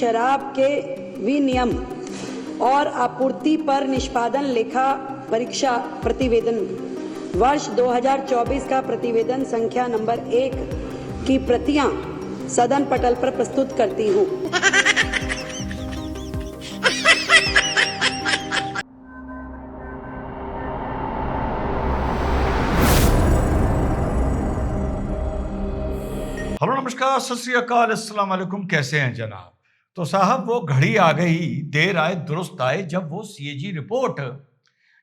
शराब के विनियम और आपूर्ति पर निष्पादन लेखा परीक्षा प्रतिवेदन वर्ष 2024 का प्रतिवेदन संख्या नंबर 1 की प्रतियां सदन पटल पर प्रस्तुत करती हूँ। हेलो नमस्कार सत श्री अकाल अस्सलाम वालेकुम। कैसे हैं जनाब? तो साहब वो घड़ी आ गई, देर आए दुरुस्त आए, जब वो सीएजी रिपोर्ट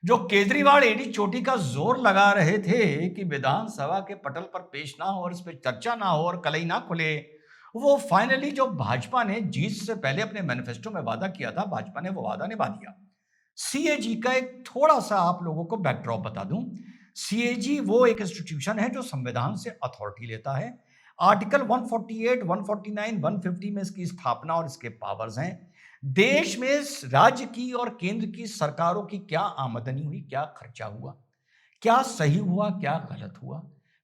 जो केजरीवाल एडी चोटी का जोर लगा रहे थे कि विधानसभा के पटल पर पेश ना हो और इस पर चर्चा ना हो और कलई ना खुले, वो फाइनली जो भाजपा ने जीत से पहले अपने मैनिफेस्टो में वादा किया था, भाजपा ने वो वादा निभा दिया। सीएजी का एक थोड़ा सा आप लोगों को बैकड्रॉप बता दूं। सीएजी वो एक इंस्टीट्यूशन है जो संविधान से अथॉरिटी लेता है। आर्टिकल 148, 149, 150 में इसकी स्थापना और इसके पावर्स हैं। देश में राज्य की और केंद्र की सरकारों की क्या आमदनी हुई, क्या खर्चा हुआ, क्या सही हुआ, क्या गलत हुआ,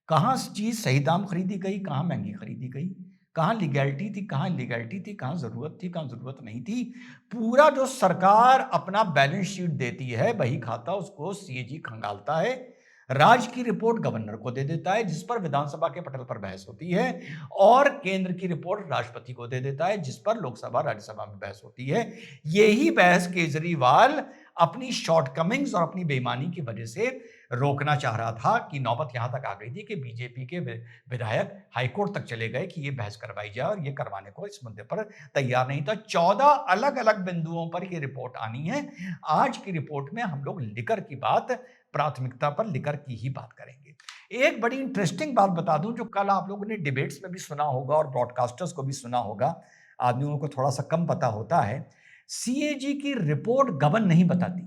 कहां चीज सही दाम खरीदी गई, कहां महंगी खरीदी गई, कहां लीगैलिटी थी, कहां इलीगैलिटी थी, कहां जरूरत थी, कहां जरूरत नहीं थी, पूरा जो सरकार अपना बैलेंस शीट देती है, बही खाता उसको सीएजी खंगालता है। राज्य की रिपोर्ट गवर्नर को दे देता है, जिस पर विधानसभा के पटल पर बहस होती है, और केंद्र की रिपोर्ट राष्ट्रपति को दे देता है, जिस पर लोकसभा राज्यसभा में बहस होती है। यही बहस केजरीवाल अपनी शॉर्टकमिंग्स और अपनी बेईमानी की वजह से रोकना चाह रहा था कि नौबत यहां तक आ गई थी कि बीजेपी के विधायक हाईकोर्ट तक चले गए कि ये बहस करवाई जाए, और ये करवाने को इस मुद्दे पर तैयार नहीं था। 14 अलग अलग बिंदुओं पर ये रिपोर्ट आनी है। आज की रिपोर्ट में हम लोग लिकर की बात, प्राथमिकता पर लिकर की ही बात करेंगे। एक बड़ी इंटरेस्टिंग बात बता दूं, जो कल आप लोगों ने डिबेट्स में भी सुना होगा और ब्रॉडकास्टर्स को भी सुना होगा, आदमियों को थोड़ा सा कम पता होता है। सीएजी की रिपोर्ट गवर्नर नहीं बताती।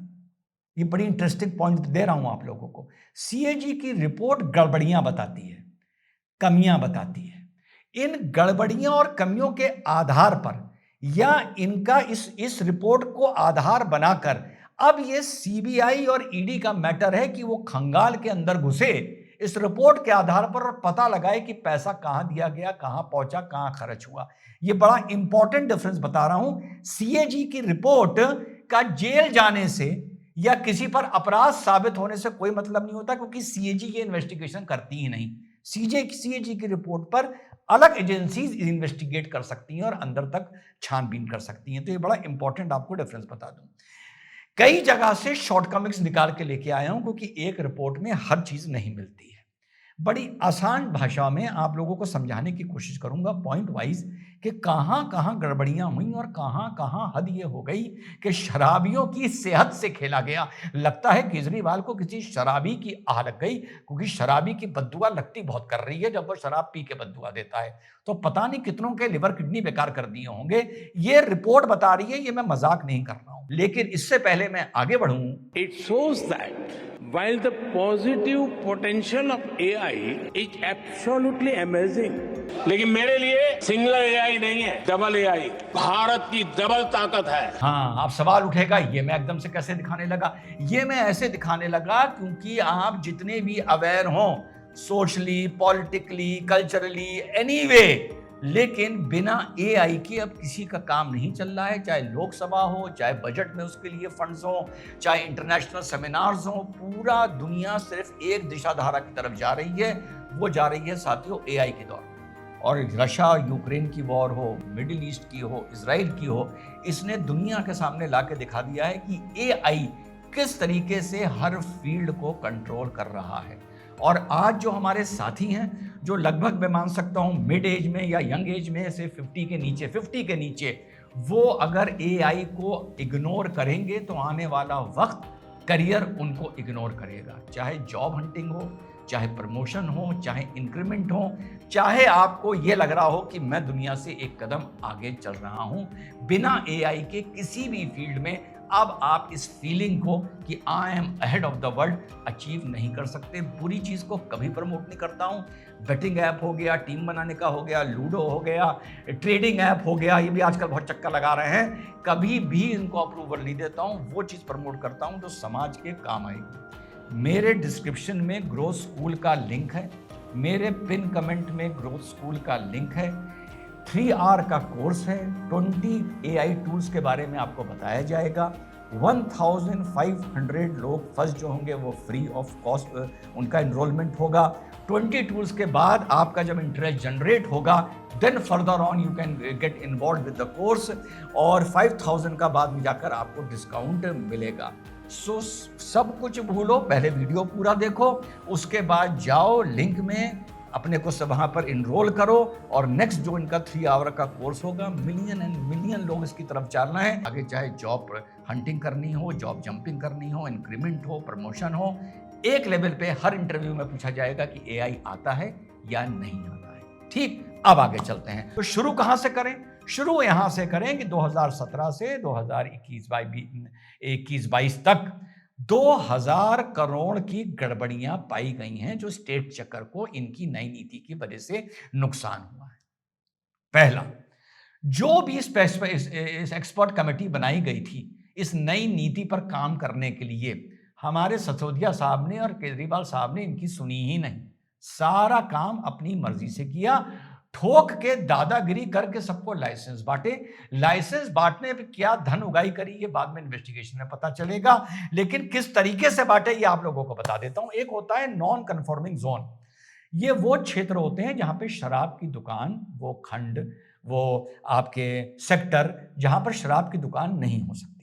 ये बड़ी इंटरेस्टिंग पॉइंट दे रहा हूं आप लोगों को। सीएजी की रिपोर्ट गड़बड़ियां बताती है, कमियां बताती है। इन गड़बड़ियां और कमियों के आधार पर, या इनका इस रिपोर्ट को आधार बनाकर, अब ये सीबीआई और ईडी का मैटर है कि वो खंगाल के अंदर घुसे इस रिपोर्ट के आधार पर और पता लगाए कि पैसा कहां दिया गया, कहां पहुंचा, कहां खर्च हुआ। ये बड़ा इंपॉर्टेंट डिफरेंस बता रहा हूं। सीएजी की रिपोर्ट का जेल जाने से या किसी पर अपराध साबित होने से कोई मतलब नहीं होता, क्योंकि सीएजी ये इन्वेस्टिगेशन करती ही नहीं। सीएजी की रिपोर्ट पर अलग एजेंसीज इन्वेस्टिगेट कर सकती हैं और अंदर तक छानबीन कर सकती हैं। तो ये बड़ा इंपॉर्टेंट आपको डिफरेंस बता दूं। कई जगह से शॉर्टकमिंग्स निकाल के लेके आया हूं, क्योंकि एक रिपोर्ट में हर चीज नहीं मिलती है। बड़ी आसान भाषा में आप लोगों को समझाने की कोशिश करूंगा पॉइंट वाइज, कि कहां कहां गड़बड़ियां हुई और कहां कहां हद ये हो गई कि शराबियों की सेहत से खेला गया। लगता है केजरीवाल को किसी शराबी की आह लग गई, क्योंकि शराबी की बद्दुआ लगती बहुत कर रही है जब वो शराब पी के बद्दुआ देता है। तो पता नहीं कितनों के लिवर किडनी बेकार कर दिए होंगे। ये रिपोर्ट बता रही है, ये मैं मजाक नहीं कर रहा हूं। लेकिन इससे पहले मैं आगे बढ़ूं, It shows that while the positive potential of AI is absolutely amazing, लेकिन मेरे लिए सिंगल AI नहीं है, डबल AI, भारत की डबल ताकत है। हाँ, आप सवाल उठेगा ये मैं एकदम से कैसे दिखाने लगा? ये मैं ऐसे दिखाने लगा क्योंकि आप जितने भी अवेयर हों, सोशली, पॉलिटिकली, कल्चरली, एनीवे, लेकिन बिना एआई के अब किसी का काम नहीं चल रहा है। चाहे लोकसभा हो, चाहे बजट में उसके लिए फंड्स हो, चाहे इंटरनेशनल सेमिनार्स हो, पूरा दुनिया सिर्फ एक दिशाधारा की तरफ जा रही है। वो जा रही है साथियों एआई के दौर। और रशिया यूक्रेन की वॉर हो, मिडिल ईस्ट की हो, इजराइल की हो, इसने दुनिया के सामने ला के दिखा दिया है कि एआई किस तरीके से हर फील्ड को कंट्रोल कर रहा है। और आज जो हमारे साथी हैं, जो लगभग मैं मान सकता हूं मिड एज में या यंग एज में से 50 के नीचे, वो अगर एआई को इग्नोर करेंगे तो आने वाला वक्त करियर उनको इग्नोर करेगा। चाहे जॉब हंटिंग हो, चाहे प्रमोशन हो, चाहे इंक्रीमेंट हो, चाहे आपको ये लग रहा हो कि मैं दुनिया से एक कदम आगे चल रहा हूं, बिना एआई के किसी भी फील्ड में अब आप इस फीलिंग को कि I am ahead of the world achieve नहीं कर सकते। बुरी चीज को कभी प्रमोट नहीं करता हूं। बेटिंग ऐप हो गया, टीम बनाने का हो गया, लूडो हो गया, ट्रेडिंग ऐप हो गया, ये भी आजकल बहुत चक्कर लगा रहे हैं, कभी भी इनको अप्रूवल नहीं देता हूं। वो चीज प्रमोट करता हूं जो समाज के काम आएगी। मेरे डिस्क्रिप्शन में ग्रोथ स्कूल का लिंक है, मेरे पिन कमेंट में ग्रोथ स्कूल का लिंक है। 3 आवर का कोर्स है। 20 AI टूल्स के बारे में आपको बताया जाएगा। 1500 लोग फर्स्ट जो होंगे वो फ्री ऑफ कॉस्ट उनका एनरोलमेंट होगा। 20 टूल्स के बाद आपका जब इंटरेस्ट जनरेट होगा then further on you can get involve with the course, और 5000 का बाद में जाकर आपको डिस्काउंट मिलेगा। सो सब कुछ भूलो, पहले वीडियो पूरा देखो, उसके बाद जाओ लिंक में अपने को सब वहाँ पर इनरोल करो, और नेक्स्ट जो इनका 3 आवर का कोर्स होगा, मिलियन एंड मिलियन लोग इसकी तरफ जाना है आगे, चाहे जॉब हंटिंग करनी हो, जॉब जंपिंग करनी हो, इंक्रीमेंट हो, प्रमोशन हो। एक लेवल पे हर इंटरव्यू में पूछा जाएगा कि AI आता है या नहीं आता है। ठीक, अब आगे चलते हैं। तो शुरू कहाँ से करें? शुरू यहाँ से करें कि 2017 से 2021-22 तक 2000 करोड़ की गड़बड़ियां पाई गई हैं जो स्टेट चक्कर को इनकी नई नीति की वजह से नुकसान हुआ है। पहला, जो भी इस एक्सपर्ट कमेटी बनाई गई थी इस नई नीति पर काम करने के लिए, हमारे सिसोदिया साहब ने और केजरीवाल साहब ने इनकी सुनी ही नहीं। सारा काम अपनी मर्जी से किया, ठोक के दादागिरी करके सबको लाइसेंस बांटे। लाइसेंस बांटने पे क्या धन उगाई करी ये बाद में इन्वेस्टिगेशन में पता चलेगा, लेकिन किस तरीके से बांटे ये आप लोगों को बता देता हूं। एक होता है नॉन कन्फॉर्मिंग जोन। ये वो क्षेत्र होते हैं जहां पे शराब की दुकान, वो खंड, वो आपके सेक्टर जहां पर शराब की दुकान नहीं हो सकती।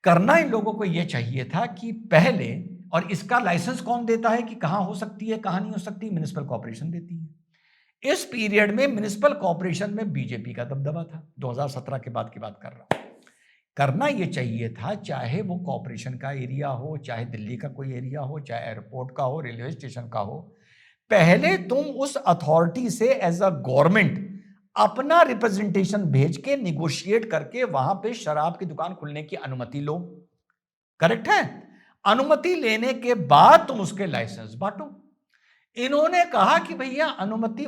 करना इन लोगों को ये चाहिए था कि पहले, और इसका लाइसेंस कौन देता है कि कहां हो सकती है कहां नहीं हो सकती? म्युनिसिपल कॉर्पोरेशन देती है। इस पीरियड में म्युनिसिपल कॉर्पोरेशन में बीजेपी का दबदबा था। 2017 के बाद की बात कर रहा हूं। करना यह चाहिए था, चाहे वो कॉर्पोरेशन का एरिया हो, चाहे दिल्ली का कोई एरिया हो, चाहे एयरपोर्ट का हो, रेलवे स्टेशन का हो, पहले तुम उस अथॉरिटी से एज अ गवर्नमेंट अपना रिप्रेजेंटेशन भेज के निगोशिएट करके वहां पे शराब की दुकान खुलने की अनुमति लो। करेक्ट है? अनुमति लेने के बाद तुम उसके लाइसेंस बांटो। इन्होंने कहा कि भैया अनुमति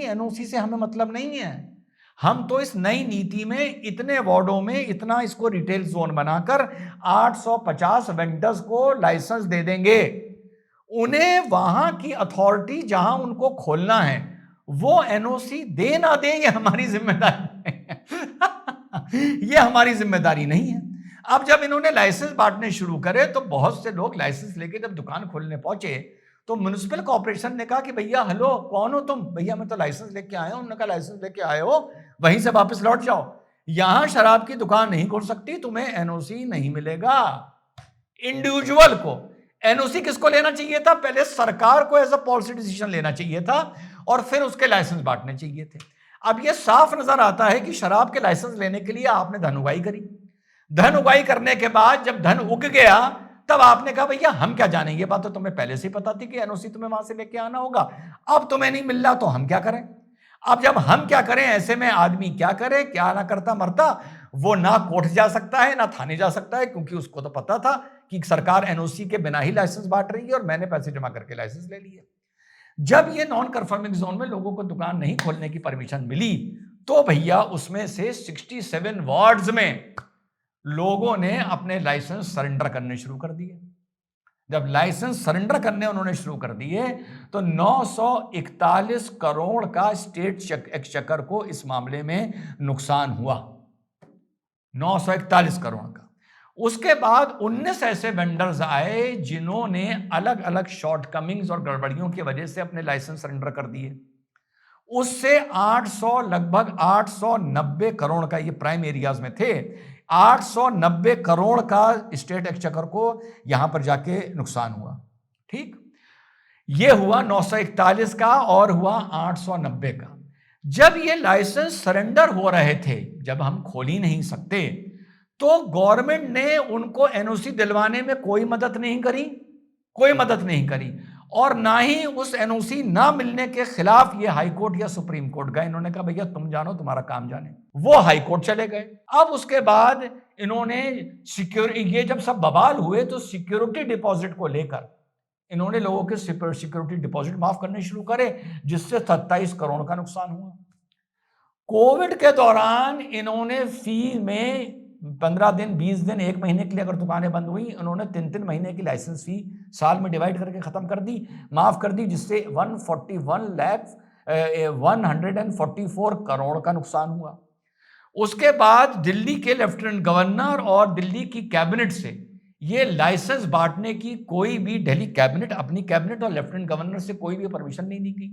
NOC से हमें मतलब नहीं है, हम तो इस नई नीति में इतने वार्डों में इतना इसको रिटेल जोन बनाकर 850 वेंडर्स को लाइसेंस दे देंगे। उन्हें वहां की अथॉरिटी जहां उनको खोलना है वो NOC दे ना दे, ये हमारी जिम्मेदारी ये हमारी जिम्मेदारी नहीं है। अब जब इन्होंने लाइसेंस बांटने शुरू करे तो बहुत से लोग लाइसेंस लेके जब दुकान खोलने पहुंचे तो म्युनिसिपल कॉर्पोरेशन ने कहा कि भैया हेलो, कौन हो तुम? भैया मैं तो लाइसेंस लेके आया हूं। उन्होंने कहा लाइसेंस लेके आए हो, वहीं से वापस लौट जाओ, यहां शराब की दुकान नहीं खोल सकती, तुम्हें NOC नहीं मिलेगा। इंडिविजुअल को NOC किसको लेना चाहिए था? पहले सरकार को एज अ पॉलिसी डिसीजन लेना चाहिए था और फिर उसके लाइसेंस बांटने चाहिए थे। अब यह साफ नजर आता है कि शराब के लाइसेंस लेने के लिए आपने धन उगाई करी। धन उगाई करने के बाद जब धन उग गया तब आपने कहा भैया हम क्या जाने, ये बात तो तुम्हें पहले से ही पता थी कि NOC तुम्हें वहां से लेके आना होगा, अब तुम्हें नहीं मिल रहा तो हम क्या करें? अब जब हम क्या करें, ऐसे में आदमी क्या करे? क्या ना करता मरता, वो ना कोर्ट जा सकता है ना थाने जा सकता है, क्योंकि उसको तो पता था कि सरकार NOC के बिना ही लाइसेंस बांट रही है और मैंने पैसे जमा करके लाइसेंस ले लिए। जब ये नॉन कन्फर्मिंग जोन में लोगों को दुकान नहीं खोलने की परमिशन मिली तो भैया उसमें से 67 वार्ड्स में लोगों ने अपने लाइसेंस सरेंडर करने शुरू कर दिए। जब लाइसेंस सरेंडर करने उन्होंने शुरू कर दिए तो 941 करोड़ का स्टेट एक्सचेकर को इस मामले में नुकसान हुआ, 941 करोड़ का। उसके बाद 19 ऐसे वेंडर्स आए जिन्होंने अलग अलग शॉर्टकमिंग्स और गड़बड़ियों की वजह से अपने लाइसेंस सरेंडर कर दिए। उससे 800 लगभग 890 करोड़ का, ये प्राइम एरियाज में थे, 890 करोड़ का स्टेट एक्सचेकर को यहां पर जाके नुकसान हुआ। ठीक, ये हुआ 941 का और हुआ 890 का। जब ये लाइसेंस सरेंडर हो रहे थे, जब हम खोल ही नहीं सकते, तो गवर्नमेंट ने उनको NOC दिलवाने में कोई मदद नहीं करी, कोई मदद नहीं करी, और ना ही उस NOC ना मिलने के खिलाफ ये हाई कोर्ट या सुप्रीम कोर्ट गए। इन्होंने कहा भैया तुम जानो, तुम्हारा काम जाने। वो हाई कोर्ट चले गए। अब उसके बाद इन्होंने ये जब सब बवाल हुए तो सिक्योरिटी डिपॉजिट को लेकर इन्होंने लोगों के सिक्योरिटी डिपॉजिट माफ करने शुरू करे, जिससे 27 करोड़ का नुकसान हुआ। कोविड के दौरान इन्होंने फी में 15 दिन, 20 दिन, 1 महीने के लिए अगर दुकानें बंद हुई, उन्होंने 3-3 महीने की लाइसेंस फी साल में डिवाइड करके खत्म कर दी, माफ कर दी, जिससे 141 144 करोड़ का नुकसान हुआ। उसके बाद दिल्ली के लेफ्टिनेंट गवर्नर और दिल्ली की कैबिनेट से ये लाइसेंस बांटने की कोई भी दिल्ली कैबिनेट, अपनी कैबिनेट और लेफ्टिनेंट गवर्नर से कोई भी परमिशन नहीं ली गई।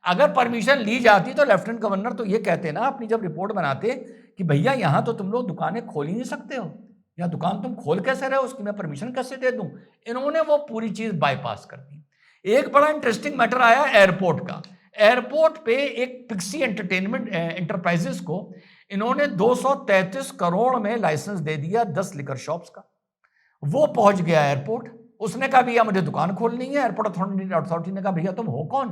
अगर परमिशन ली जाती तो लेफ्टिनेंट गवर्नर तो ये कहते ना अपनी जब रिपोर्ट बनाते कि भैया यहां तो तुम लोग दुकानें खोल ही नहीं सकते हो, या दुकान तुम खोल कैसे रहे हो, उसकी मैं परमिशन कैसे दे दूं। इन्होंने वो पूरी चीज बाईपास कर दी। एक बड़ा इंटरेस्टिंग मैटर आया एयरपोर्ट का। एयरपोर्ट पे एक पिक्सी एंटरटेनमेंट एंटरप्राइजेस को इन्होंने 233 करोड़ में लाइसेंस दे दिया 10 लिकर शॉप्स का। वो पहुंच गया एयरपोर्ट, उसने कहा भैया मुझे दुकान खोलनी है। एयरपोर्ट अथॉरिटी ने कहा भैया तुम हो कौन,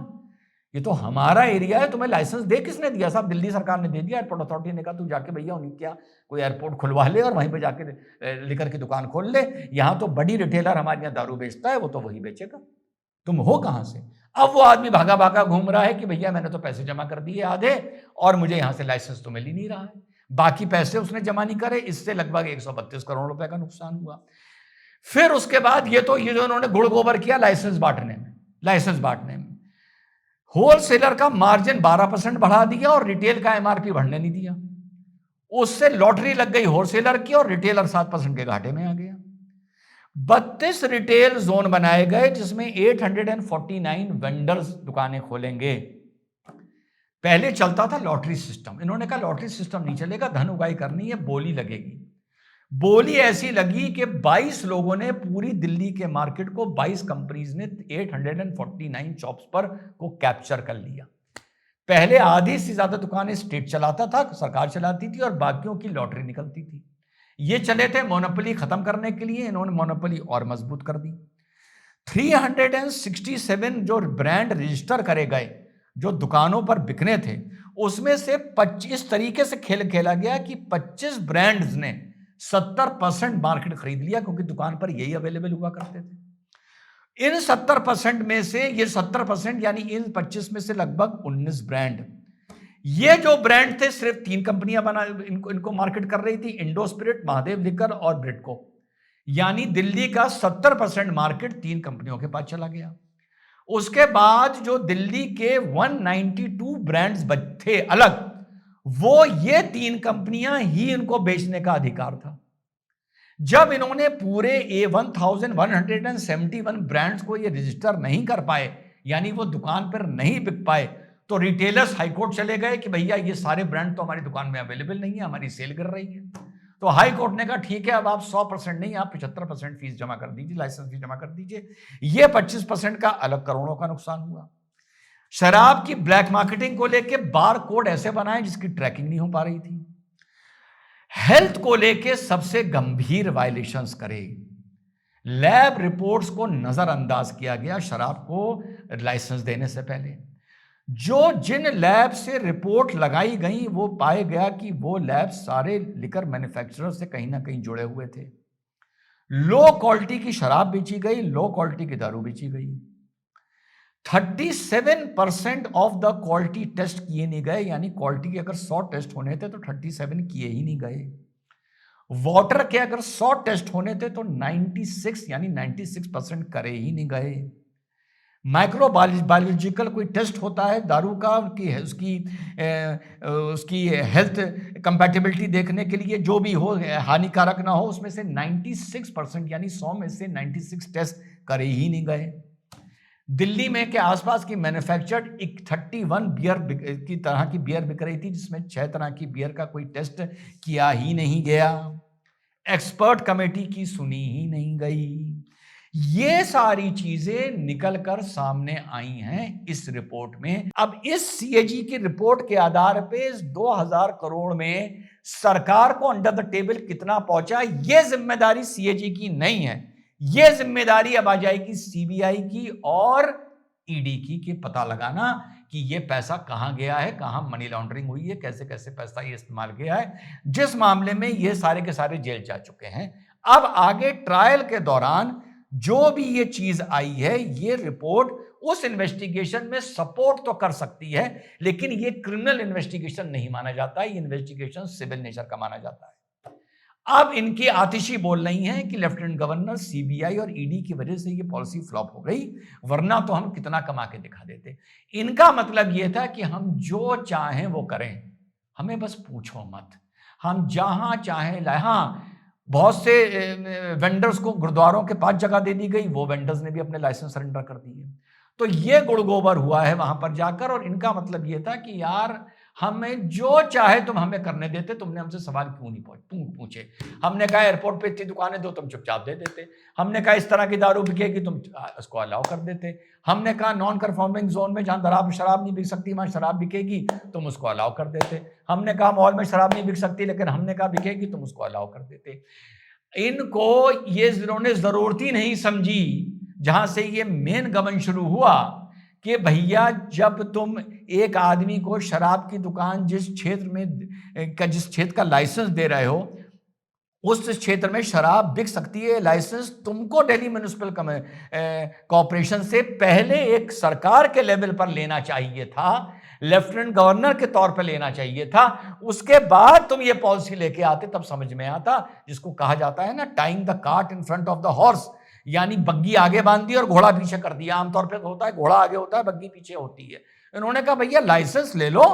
ये तो हमारा एरिया है, तुम्हें लाइसेंस दे किसने दिया? साहब दिल्ली सरकार ने दे दिया। एयरपोर्ट अथॉरिटी ने कहा तू जाके भैया उन्हीं क्या कोई एयरपोर्ट खुलवा ले और वहीं पे जाके लिकर की दुकान खोल ले, यहां तो बड़ी रिटेलर हमारे यहाँ दारू बेचता है, वो तो वही बेचेगा, तुम हो कहां से? अब वो आदमी भागा भागा घूम रहा है कि भैया मैंने तो पैसे जमा कर दिए आधे और मुझे यहां से लाइसेंस तो मिल ही नहीं रहा है। बाकी पैसे उसने जमा नहीं करे, इससे लगभग 132 करोड़ रुपए का नुकसान हुआ। फिर उसके बाद ये जो इन्होंने गुड़ गोबर किया लाइसेंस बांटने में होलसेलर का मार्जिन 12% बढ़ा दिया और रिटेल का एमआरपी बढ़ने नहीं दिया। उससे लॉटरी लग गई होलसेलर की और रिटेलर 7% के घाटे में आ गया। 32 रिटेल जोन बनाए गए जिसमें 849 वेंडर्स दुकानें खोलेंगे। पहले चलता था लॉटरी सिस्टम, इन्होंने कहा लॉटरी सिस्टम नहीं चलेगा, धन उगाई करनी है, बोली लगेगी। बोली ऐसी लगी कि 22 लोगों ने पूरी दिल्ली के मार्केट को 22 कंपनीज ने 849 शॉप्स पर को कैप्चर कर लिया। पहले आधी से ज्यादा दुकानें स्टेट चलाता था, सरकार चलाती थी और बाकियों की लॉटरी निकलती थी। ये चले थे मोनोपोली खत्म करने के लिए, इन्होंने मोनोपोली और मजबूत कर दी। 367 जो ब्रांड रजिस्टर करे गए जो दुकानों पर बिकने थे, उसमें से 25 तरीके से खेल खेला गया कि 25 ब्रांड्स ने 70% मार्केट खरीद लिया, क्योंकि दुकान पर यही अवेलेबल हुआ करते थे। इन 70% में से ये 70% यानी इन 25 में से लगभग 19 ब्रांड, ये जो ब्रांड थे सिर्फ 3 कंपनियां बना इनको मार्केट कर रही थी, इंडो स्पिरिट, महादेव लिकर और ब्रिडको। यानी दिल्ली का 70% मार्केट 3 कंपनियों के पास चला गया। उसके बाद जो दिल्ली के 192 ब्रांड्स थे अलग, वो ये 3 कंपनियां ही इनको बेचने का अधिकार था। जब इन्होंने पूरे 1171 ब्रांड्स को ये रजिस्टर नहीं कर पाए, यानी वो दुकान पर नहीं बिक पाए, तो रिटेलर्स हाईकोर्ट चले गए कि भैया ये सारे ब्रांड तो हमारी दुकान में अवेलेबल नहीं है, हमारी सेल गिर रही है। तो हाई कोर्ट ने कहा ठीक है, अब आप 100% नहीं, आप 75% फीस जमा कर दीजिए, लाइसेंस फीस जमा कर दीजिए। ये 25% का अलग करोड़ों का नुकसान हुआ। शराब की ब्लैक मार्केटिंग को लेके बार कोड ऐसे बनाए जिसकी ट्रैकिंग नहीं हो पा रही थी। हेल्थ को लेके सबसे गंभीर वायलेशंस करे, लैब रिपोर्ट्स को नजरअंदाज किया गया शराब को लाइसेंस देने से पहले। जिन लैब से रिपोर्ट लगाई गई वो पाए गया कि वो लैब सारे लिकर मैन्युफैक्चरर से कहीं ना कहीं जुड़े हुए थे। लो क्वालिटी की शराब बेची गई, लो क्वालिटी की दारू बेची गई। 37% ऑफ द क्वालिटी टेस्ट किए नहीं गए, यानी क्वालिटी के अगर 100 टेस्ट होने थे तो 37 किए ही नहीं गए। वाटर के अगर 100 टेस्ट होने थे तो 96 यानी 96% करे ही नहीं गए। माइक्रोबायोलॉजिकल कोई टेस्ट होता है दारू का कि उसकी हेल्थ कंपैटिबिलिटी देखने के लिए, जो भी हो हानिकारक ना हो, उसमें से 96% यानी 100 में से 96 टेस्ट करे ही नहीं गए। दिल्ली में के आसपास की मैन्युफैक्चर्ड 31 बियर की तरह की बियर बिक रही थी, जिसमें 6 तरह की बियर का कोई टेस्ट किया ही नहीं गया। एक्सपर्ट कमेटी की सुनी ही नहीं गई। ये सारी चीजें निकलकर सामने आई हैं इस रिपोर्ट में। अब इस सीएजी की रिपोर्ट के आधार पे इस 2000 करोड़ में सरकार को अंडर द टेबल कितना पहुंचा, ये जिम्मेदारी सीएजी की नहीं है। ये जिम्मेदारी अब आ जाएगी सीबीआई की और ईडी की कि पता लगाना कि ये पैसा कहां गया है, कहां मनी लॉन्ड्रिंग हुई है, कैसे कैसे पैसा ये इस्तेमाल किया है, जिस मामले में ये सारे के सारे जेल जा चुके हैं। अब आगे ट्रायल के दौरान जो भी ये चीज आई है, ये रिपोर्ट उस इन्वेस्टिगेशन में सपोर्ट तो कर सकती है, लेकिन ये क्रिमिनल इन्वेस्टिगेशन नहीं माना जाता है, ये इन्वेस्टिगेशन सिविल नेचर का माना जाता है। अब इनकी आतिशी बोल रही हैं कि लेफ्टिनेंट गवर्नर, सीबीआई और ईडी की वजह से ये पॉलिसी फ्लॉप हो गई, वरना तो हम कितना कमा के दिखा देते। इनका मतलब ये था कि हम जो चाहें वो करें, हमें बस पूछो मत, हम जहां चाहें हाँ, बहुत से वेंडर्स को गुरुद्वारों के पास जगह दे दी गई, वो वेंडर्स ने भी अपने लाइसेंस सरेंडर कर दिए। तो ये गुड़गोबर हुआ है वहां पर जाकर, और इनका मतलब ये था कि यार हमें जो चाहे तुम हमें करने देते, तुमने हमसे सवाल क्यों नहीं पूछे। हमने कहा एयरपोर्ट पे इतनी दुकानें दो, तुम चुपचाप दे देते। हमने कहा इस तरह की दारू बिकेगी, तुम उसको अलाउ कर देते। हमने कहा नॉन कंफर्मिंग जोन में जहां शराब नहीं बिक सकती, वहां शराब बिकेगी, तुम उसको अलाउ कर देते। हमने कहा मॉल में शराब नहीं बिक सकती, लेकिन हमने कहा बिकेगी, तुम उसको अलाउ कर देते। इनको ये जिन्होंने जरूरत ही नहीं समझी, जहां से ये मेन गबन शुरू हुआ कि भैया जब तुम एक आदमी को शराब की दुकान जिस क्षेत्र का लाइसेंस दे रहे हो, उस क्षेत्र में शराब बिक सकती है, लाइसेंस तुमको दिल्ली म्युनिसिपल कॉर्पोरेशन से पहले एक सरकार के लेवल पर लेना चाहिए था, लेफ्टिनेंट गवर्नर के तौर पर लेना चाहिए था। उसके बाद तुम ये पॉलिसी लेके आते, तब समझ में आता, जिसको कहा जाता है ना tying the cart in front of the horse, यानी बग्गी आगे बांध दी और घोड़ा पीछे कर दिया। आमतौर पे होता है घोड़ा आगे होता है, बग्गी पीछे होती है। इन्होंने कहा भैया लाइसेंस ले लो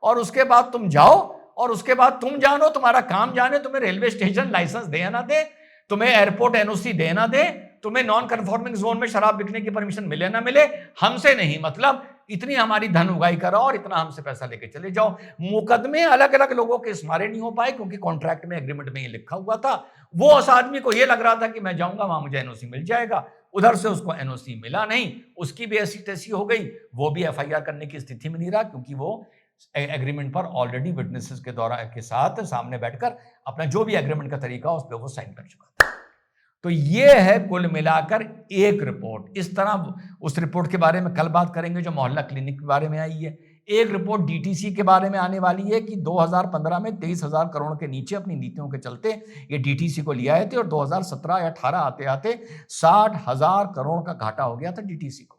और उसके बाद तुम जाओ, और उसके बाद तुम जानो, तुम्हारा काम जाने, तुम्हें रेलवे स्टेशन लाइसेंस दे ना दे, तुम्हें एयरपोर्ट एनओसी दे ना दे, तुम्हें नॉन कंफर्मिंग जोन में शराब बिकने की परमिशन मिले ना मिले, हमसे नहीं मतलब, इतनी हमारी धन उगाई करो और इतना हमसे पैसा लेके चले जाओ। मुकदमे अलग अलग लोगों के इस मारे नहीं हो पाए, क्योंकि कॉन्ट्रैक्ट में, एग्रीमेंट में ये लिखा हुआ था। वो उस आदमी को ये लग रहा था कि मैं जाऊंगा वहां मुझे एनओसी मिल जाएगा, उधर से उसको एनओसी मिला नहीं, उसकी भी ऐसी तैसी हो गई, वो भी एफआईआर करने की स्थिति में नहीं रहा, क्योंकि वो एग्रीमेंट पर ऑलरेडी विटनेसेस के साथ सामने बैठकर अपना जो भी एग्रीमेंट का तरीका उस पर वो साइन कर चुका था। तो ये है कुल मिलाकर एक रिपोर्ट। इस तरह उस रिपोर्ट के बारे में कल बात करेंगे जो मोहल्ला क्लिनिक के बारे में आई है। एक रिपोर्ट डीटीसी के बारे में आने वाली है कि 2015 में 23,000 करोड़ के नीचे अपनी नीतियों के चलते ये डीटीसी को ले आए थे, और 2017 या 18 आते आते 60,000 करोड़ का घाटा हो गया था डीटीसी को।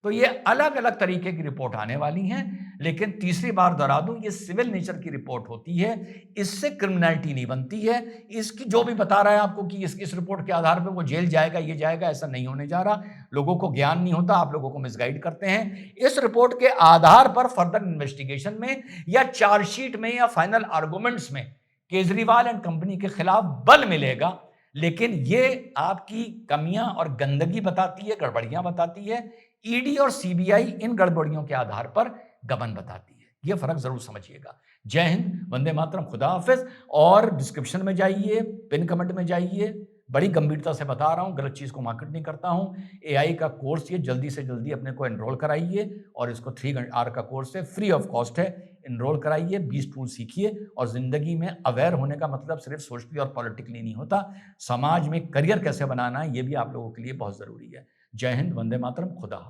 तो ये अलग अलग तरीके की रिपोर्ट आने वाली हैं, लेकिन तीसरी बार दोहरा दूं, ये सिविल नेचर की रिपोर्ट होती है, इससे क्रिमिनलिटी नहीं बनती है। इसकी जो भी बता रहा है आपको कि इस रिपोर्ट के आधार पर वो जेल जाएगा, ये जाएगा, ऐसा नहीं होने जा रहा। लोगों को ज्ञान नहीं होता, आप लोगों को मिसगाइड करते हैं। इस रिपोर्ट के आधार पर फर्दर इन्वेस्टिगेशन में या चार्जशीट में या फाइनल आर्गूमेंट्स में केजरीवाल एंड कंपनी के खिलाफ बल मिलेगा, लेकिन ये आपकी कमियां और गंदगी बताती है, गड़बड़ियां बताती है। ईडी और सीबीआई इन गड़बड़ियों के आधार पर गबन बताती है। यह फर्क जरूर समझिएगा। जय हिंद, वंदे मातरम, खुदा हाफिज। और डिस्क्रिप्शन में जाइए, पिन कमेंट में जाइए, बड़ी गंभीरता से बता रहा हूं, गलत चीज को मार्केट नहीं करता हूं। एआई का कोर्स ये जल्दी से जल्दी अपने को एनरोल कराइए, और इसको 3R का कोर्स है, फ्री ऑफ कॉस्ट है, एनरोल कराइए, 20 टूल सीखिए। और जिंदगी में अवेयर होने का मतलब सिर्फ सोशली और पॉलिटिकली नहीं होता, समाज में करियर कैसे बनाना है ये भी आप लोगों के लिए बहुत जरूरी है। जय हिंद, वंदे मातरम, खुदा हाफिज।